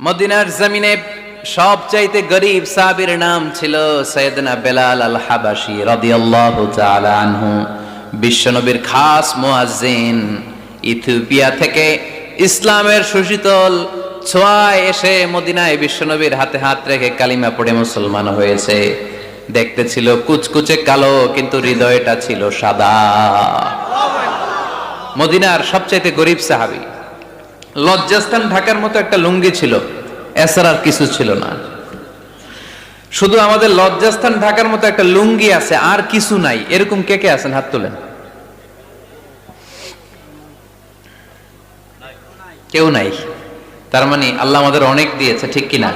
মদিনার জমিনে সবচাইতে গরীব সাহাবীর নাম ছিল সাইয়েদনা বেলাল আল হাবাশী রাদিয়াল্লাহু তাআলা আনহু। বিশ্বনবীর খাস মুয়াজ্জিন, ইথিওপিয়া থেকে ইসলামের সুশীতল ছোঁয়ায় এসে মদিনায় বিশ্বনবীর হাতে হাত রেখে কালিমা পড়ে মুসলমান হয়েছে। দেখতে ছিল কুচকুচে কালো, কিন্তু হৃদয়টা ছিল সাদা। মদিনার সবচাইতে গরীব সাহাবী। লজ্জাস্থান ঢাকার মতো একটা লুঙ্গি ছিল, এছাড়া আর কিছু ছিল না। শুধু আমাদের লজ্জাস্থান ঢাকার মতো একটা লুঙ্গি আছে, আর কিছু নাই। এরকম কে কে আছেন? হাত তোলেন। কেউ নাই। তার মানে আল্লাহ আমাদের অনেক দিয়েছে, ঠিক কিনা?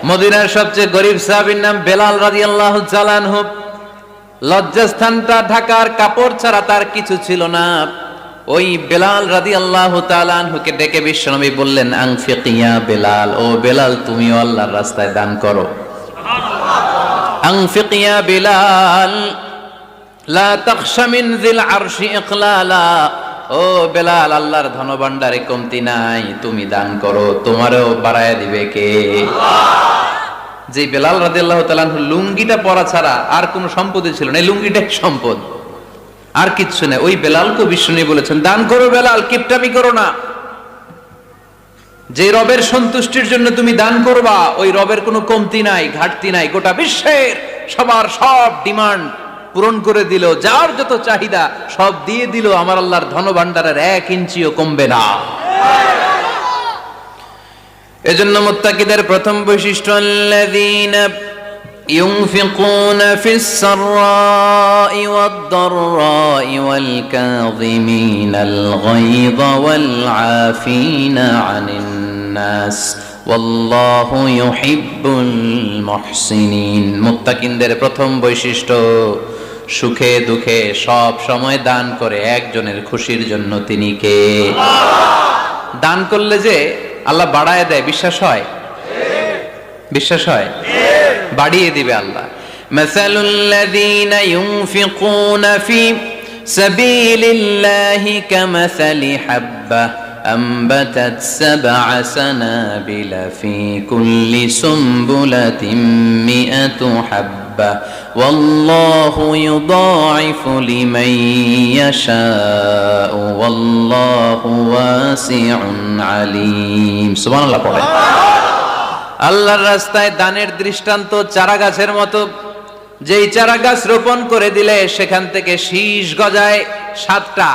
মদিনার সবচেয়ে গরীব সাহাবীর নাম বেলাল রাদিয়াল্লাহু তাআলা আনহু। লজ্জাস্থানটা ঢাকার কাপড় ছাড়া তার কিছু ছিল না। ওই বেলাল রাদিয়াল্লাহু তাআলা আনহুকে ডেকে বিশ্বনবী বললেন, আনফিক ইয়া বেলাল, ও বেলাল তুমিও আল্লাহর রাস্তায় দান করো। আনফিক ইয়া বেলাল লা তাখশা মিন যিল আরশি ইকলালা, ও বেলাল আল্লাহর ধনভাণ্ডারে কমতি নাই, তুমি দান করো, তোমারও বাড়ায়া দিবে কে? যে বেলাল রাদিয়াল্লাহু তাআলা আনহু লুঙ্গিটা পরা ছাড়া আর কোনো সম্পদই ছিল না, এই লুঙ্গিটাই সম্পদ, আর কিচ্ছু নেই। ওই বেলালকে বিশ্বনবী বলেছেন, দান করো বেলাল, কিপটামি করো না। যে রবের সন্তুষ্টির জন্য তুমি দান করবা, ওই রবের কোনো কমতি নাই, ঘাটতি নাই। গোটা বিশ্বের সবার সব ডিমান্ড পূরণ করে দিল, যার যত চাহিদা সব দিয়ে দিল, আমার আল্লাহর ধনভাণ্ডারের 1 ইঞ্চিও কমবে না। এজন্য মুত্তাকিদের প্রথম বৈশিষ্ট্য, আল্লাযীনা ينفقون في السراء والضراء والكاظمين الغيظ والعافين عن الناس والله يحب المحسنين। মুত্তাকিনদের প্রথম বৈশিষ্ট্য, সুখে দুঃখে সব সময় দান করে একজনের খুশির জন্য। তিনি কে? দান করলে যে আল্লাহ বাড়ায় দেয়, বিশ্বাস হয়? বিশ্বাস হয়? বাড়িয়ে দিবে আল্লাহ। মাসালুল লাযীনা ইউনফিকুনা ফি সাবিলিল্লাহি কামাসালি হাব্বা আমবাতাত সাবআ সানাবিলা ফি কুল্লি সুমবুলাতিন মিআতু হাব্বা ওয়াল্লাহু ইউদাঈফু লিমান ইয়াশাউ ওয়াল্লাহু ওয়াসিউন আলীম। সুবহানাল্লাহ পড়ে। আল্লাহর রাস্তায় দানের দৃষ্টান্ত চারা গাছের মতো। যেই চারা গাছ রোপণ করে দিলে সেখান থেকে শীষ গজায় 7টা।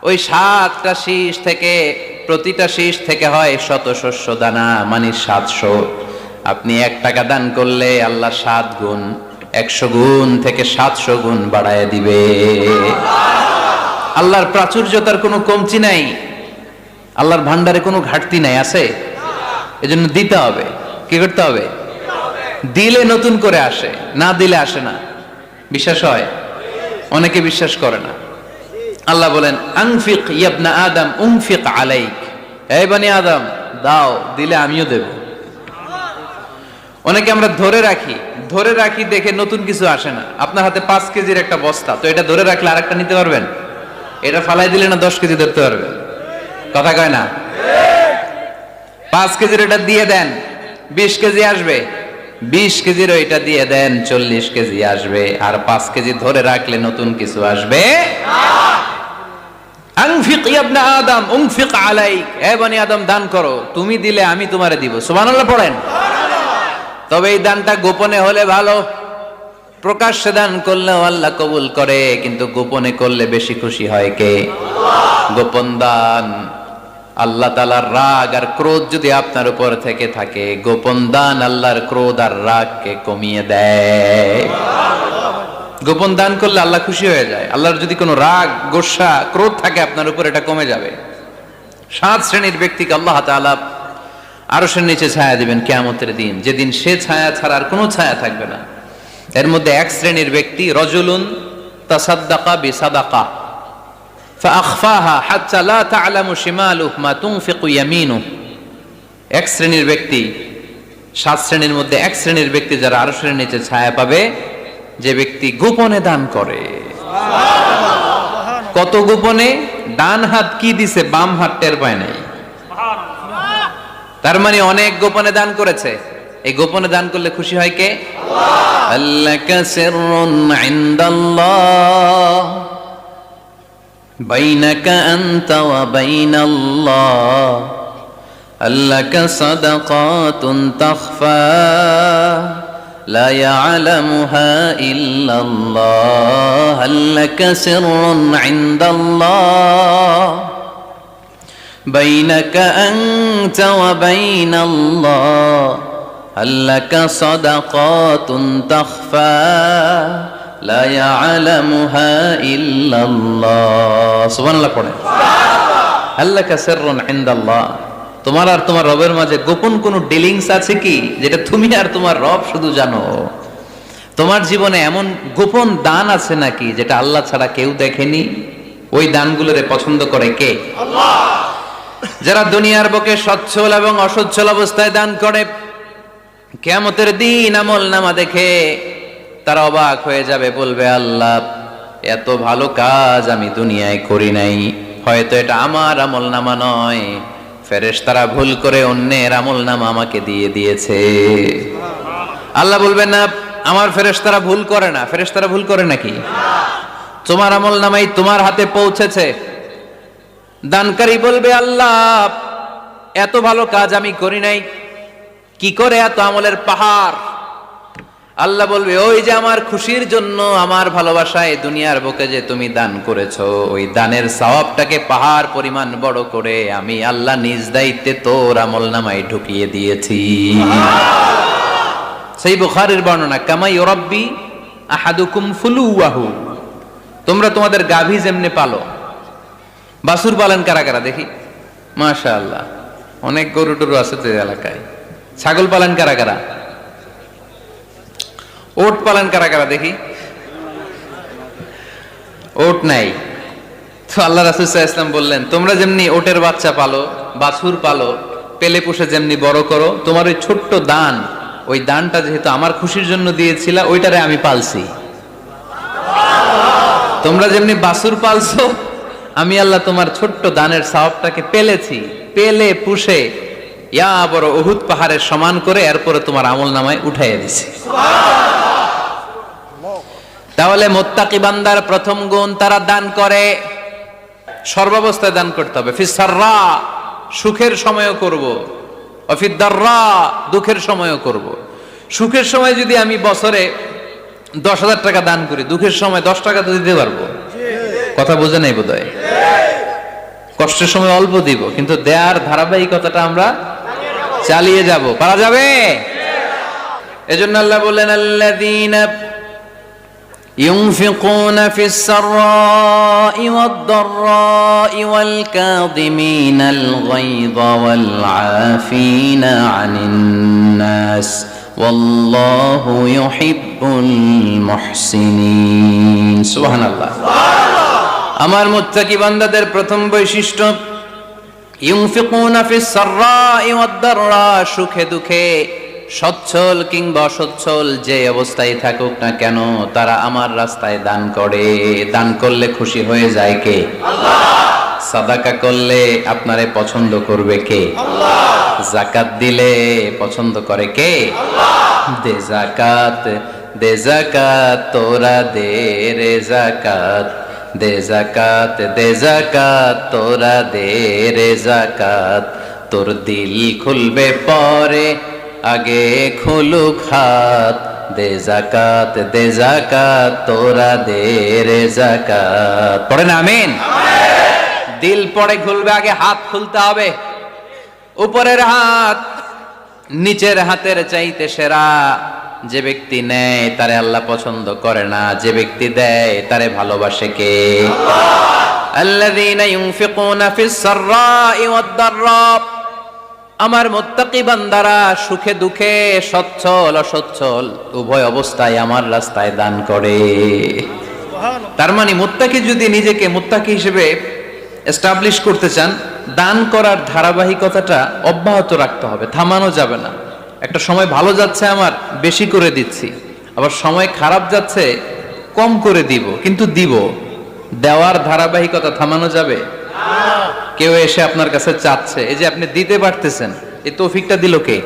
ওই 7টা শীষ থেকে, প্রতিটা শীষ থেকে হয় শত শস্য দানা, মানে 700। আপনি 1 টাকা দান করলে আল্লাহ 7 গুণ, 100 গুণ থেকে 700 গুণ বাড়ায় দিবে। আল্লাহর প্রাচুর্যতার কোনো কমতি নাই, আল্লাহর ভান্ডারে কোনো ঘাটতি নাই। আছে? এজন্য দিতে হবে। কি করতে হবে? দিলে নতুন করে আসে, না দিলে আসে না। বিশ্বাস হয়? অনেকে বিশ্বাস করে না। আল্লাহ বলেন, আনফিক ইয়া ইবনা আদম উনফিক আলাইক, হে বনি আদম দাও, দিলে আমিও দেব। অনেকে আমরা ধরে রাখি দেখে নতুন কিছু আসে না। আপনার হাতে 5 কেজির একটা বস্তা, তো এটা ধরে রাখলে আরেকটা নিতে পারবেন? এটা ফালাই দিলে না 10 কেজি ধরতে পারবেন? কথা কয় না? 5 কেজির এটা দিয়ে দেন, 20 কেজি আসবে। 20 কেজির ওইটা দিয়ে দেন, 40 কেজি আসবে। আর 5 কেজি ধরে রাখলে নতুন কিছু আসবে। আনফিক ইয়া ইবনা আদম উনফিক আলাইক, হে বনি আদম দান করো, তুমি দিলে আমি তোমারে দিব। সুবহানাল্লাহ পড়েন। তবে এই দানটা গোপনে হলে ভালো। প্রকাশ্যে দান করলেও আল্লাহ কবুল করে, কিন্তু গোপনে করলে বেশি খুশি হয় কে? গোপন দান। আল্লাহ তাআলার রাগ আর ক্রোধ যদি আপনার উপর থেকে থাকে, গোপন দান আল্লাহর ক্রোধ আর রাগকে কমিয়ে দেয়। গোপন দান করলে আল্লাহ খুশি হয়ে যায়। আল্লাহর যদি কোনো রাগ, গোসা, ক্রোধ থাকে আপনার উপর, এটা কমে যাবে। 7 শ্রেণীর ব্যক্তিকে আল্লাহ তাআলা আরশের নিচে ছায়া দিবেন কিয়ামতের দিন, যেদিন সে ছায়া ছাড়া আর কোনো ছায়া থাকবে না। এর মধ্যে 1 শ্রেণীর ব্যক্তি, রজুলুন তাসাদ্দাকা বিসাদাকা ফাআখফাহা হাত্তা লা তা'লামু শিমালুহু মা তুনফিকু ইয়ামিনুহু। 1 শ্রেণীর ব্যক্তি, 7 শ্রেণীর মধ্যে 1 শ্রেণীর ব্যক্তি যারা আরশের নিচে ছায়া পাবে, যে ব্যক্তি গোপনে দান করে। কত গোপনে? ডান হাত কি দিছে, বাম হাত টের পায় নাই। তার মানে অনেক গোপনে দান করেছে। এই গোপনে দান করলে খুশি হয় কে? আল্লাহ। আল্লাকা সিররুন ইনদাল্লাহ বাইনাকা আনতা ওয়া বাইনাল্লাহ আল্লাকা সাদাকাতুন তাখফা লা ইয়ালামুহা ইল্লাল্লাহ আল্লাকা সিররুন ইনদাল্লাহ বাইনাকা আনতা ওয়া বাইনাল্লাহ আল্লাকা সাদাকাতুন তাখফা লা ইয়ালামুহা ইল্লাল্লাহ। সুবহানাল্লাহ পড়ে। আল্লাকা সিররুন ইনদাল্লাহ, তোমার আর তোমার রবের মাঝে গোপন কোন ডিলিংস আছে কি যেটা তুমি আর তোমার রব শুধু জানো? তোমার জীবনে এমন গোপন দান আছে নাকি যেটা আল্লাহ ছাড়া কেউ দেখেনি? ওই দানগুলোরে পছন্দ করে কে? আল্লাহ। যারা দুনিয়ার বুকে সচ্ছল এবং অসচ্ছল অবস্থায় দান করে, কিয়ামতের দিন আমল নামা দেখে তারা অবাক হয়ে যাবে, বলবে আল্লাহ এত ভালো কাজ আমি দুনিয়ায় করি নাই, হয়তো এটা আমার আমল নামা নয়, ফেরেশতারা ভুল করে অন্যের আমল নামা আমাকে দিয়ে দিয়েছে। আল্লাহ বলবেন না আমার ফেরেশতারা ভুল করে না। ফেরেশতারা ভুল করে নাকি? তোমার আমল নামাই তোমার হাতে পৌঁছেছে। দানকারী বলবে আল্লাহ এত ভালো কাজ আমি করি নাই, কি করে এত আমলের পাহাড়? আল্লাহ বলবে ওই যে আমার খুশির জন্য, আমার ভালোবাসায় দুনিয়ার বুকে যে তুমি দান করেছো, ওই দানের সওয়াবটাকে পাহাড় পরিমাণ বড় করে আমি আল্লাহ নিজ দায়িত্বে তোর আমল নামায় ঢুকিয়ে দিয়েছি। সেই বুখারীর বর্ণনা, কামা ইউরাব্বি আহাদুকুম ফুলুয়াহু, তোমরা তোমাদের গাভী যেমনে পালো। বাছুর পালন কারা কারা দেখি? মাশাআল্লাহ, অনেক গরু টরু আছে তো এলাকায়। ছাগল পালন কারা কারা? ওট পালন কারা কারা দেখি? ওট নাই তো আল্লাহ রাসূল সাল্লাল্লাহু আলাইহি ওয়াসাল্লাম বললেন তোমরা যেমনি ওটের বাচ্চা পালো, বাছুর পালো, পেলে পুষে যেমনি বড় করো, তোমার ওই ছোট্ট দান, ওই দানটা যেহেতু আমার খুশির জন্য দিয়েছিলা, ওইটারে আমি পালছি। তোমরা যেমনি বাছুর পালছো, আমি আল্লাহ তোমার ছোট্ট দানের সওয়াবটাকে পেলেছি, পেলে পুষে ইয়া বড় উহুদ পাহাড়ের সমান করে এরপরে তোমার আমল নামায় উঠাইয়া দিছি। তাহলে মুত্তাকি বান্দার প্রথম গুণ, তারা দান করে, সর্বাবস্থায় দান করতে হবে। ফিস সাররা, সুখের সময়ও করব, ওয়া ফিদ দাররা, দুঃখের সময়ও করব। সুখের সময় যদি আমি বছরে 10,000 টাকা দান করি, দুঃখের সময় 10 টাকা তো দিতে পারবো। কথা বোঝে নাই বোধহয়? কষ্টের সময় অল্প দিব, কিন্তু দেয়ার ধারাবাহিকতাটা আমরা চালিয়ে যাব। পারা যাবে? এজন্য আল্লাহ বললেন আল্লাযীনা ইউনফিকুনা ফিস সাররাই ওয়াদ দাররাই ওয়াল কাযিমিনাল গায়যা ওয়াল আফিনা আনিন নাস ওয়াল্লাহু ইউহিব্বুল মুহসিনিন। সুবহানাল্লাহ। আমার মুত্তাকি বান্দাদের প্রথম বৈশিষ্ট্য ইউনফিকুনা ফিস সাররাই ওয়াদ দাররা, সুখে দুঃখে, সচ্ছল কিংবা অসচ্ছল যে অবস্থায় থাকুক না কেন, তারা আমার রাস্তায় দান করে। দান করলে খুশি হয়ে যায় কে? আল্লাহ। সাদাকা করলে আপনারে পছন্দ করবে কে? আল্লাহ। যাকাত দিলে পছন্দ করে কে? আল্লাহ। দে যাকাত, দে যাকাত, তোরা দে রে যাকাত, দে যাকাত, দে যাকাত, তোরা দে রে যাকাত, তোর দিল খুলবে পরে আগে খুলুক হাত, দে যাকাত, দে যাকাত, তোরা দে রে যাকাত। পড়েন আমিন। দিল পরে খুলবে, আগে হাত খুলতে হবে। উপরের হাত নিচের হাতের চাইতে সেরা। যে ব্যক্তি নেয় তারে আল্লাহ পছন্দ করে না, যে ব্যক্তি দেয় তারে ভালোবাসে কে? আল্লাহ। আল্লাযীনা ইউনফিকুনা ফিস সাররাই ওয়াদ দাররা, আমার মুত্তাকি বান্দারা সুখে দুঃখে, সচ্ছল অসচ্ছল উভয় অবস্থায় আমার রাস্তায় দান করে। তার মানে মুত্তাকি যদি নিজেকে মুত্তাকি হিসেবে এস্টাবলিশ করতে চান, দান করার ধারাবাহিকতাটা অব্যাহত রাখতে হবে, থামানো যাবে না। একটা সময় ভালো যাচ্ছে আমার, বেশি করে দিচ্ছি, আবার সময় খারাপ যাচ্ছে, কম করে দিব, কিন্তু দিব। দেওয়ার ধারাবাহিকতা থামানো যাবে? কেউ এসে আপনার কাছে চাচ্ছে, এই যে আপনি দিতে পারতেছেন, এই তৌফিকটা দিল কে?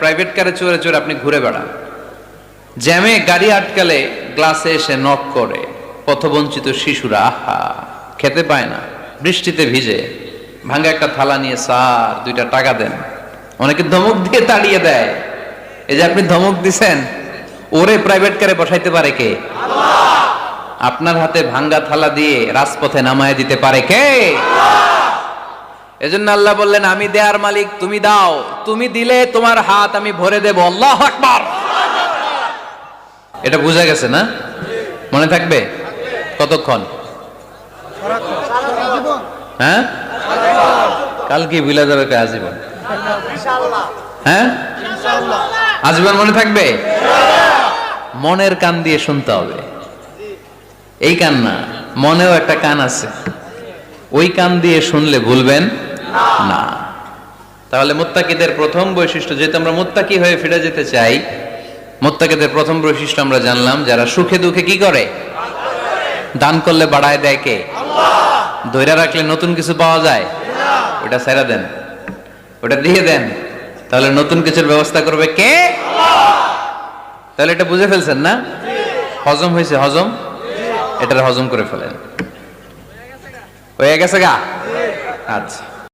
প্রাইভেট কারে চড়ে চড়ে আপনি ঘুরে বেড়ান, জ্যামে গাড়ি আটকালে গ্লাসে এসে নক করে, পথবঞ্চিত শিশুরা আহা খেতে পায় না, বৃষ্টিতে ভিজে, ভাঙা একটা থালা নিয়ে স্যার 2টা টাকা দেন, অনেকে ধমক দিয়ে তাড়িয়ে দেয়। এই যে আপনি ধমক দিছেন, ওরে প্রাইভেট কারে বসাইতে পারে কে? আপনার হাতে ভাঙ্গা থালা দিয়ে রাজপথে নামায় দিতে পারে কে? এজন্য আল্লাহ বললেন, আমি দেয়ার মালিক, তুমি দাও, তুমি দিলে তোমার হাত আমি ভরে দেব। আল্লাহু আকবার। এটা বুঝা গেছে না? মনে থাকবে কতক্ষণ? হ্যাঁ, কালকে ভুলে যাবে কে? আজীবন। হ্যাঁ, আজীবন মনে থাকবে। মনের কান দিয়ে শুনতে হবে, এই কান না, মনেও একটা কান আছে, ওই কান দিয়ে শুনলে ভুলবেন না। তাহলে মুত্তাকিদের প্রথম বৈশিষ্ট্য, যেহেতু আমরা মুত্তাকি হয়ে ফিরে যেতে চাই, মুত্তাকিদের প্রথম বৈশিষ্ট্য আমরা জানলাম, যারা সুখে দুঃখে কি করে? দান করলে বাড়ায় দেয় কে? ধৈর্য রাখলে নতুন কিছু পাওয়া যায়? ওটা ছেড়ে দেন, ওটা দিয়ে দেন, তাহলে নতুন কিছুর ব্যবস্থা করবে কে? তাহলে এটা বুঝে ফেলছেন না? হজম হয়েছে? হজম, এটার হজম করে ফেলেন। হয়ে গেছে গা? আচ্ছা।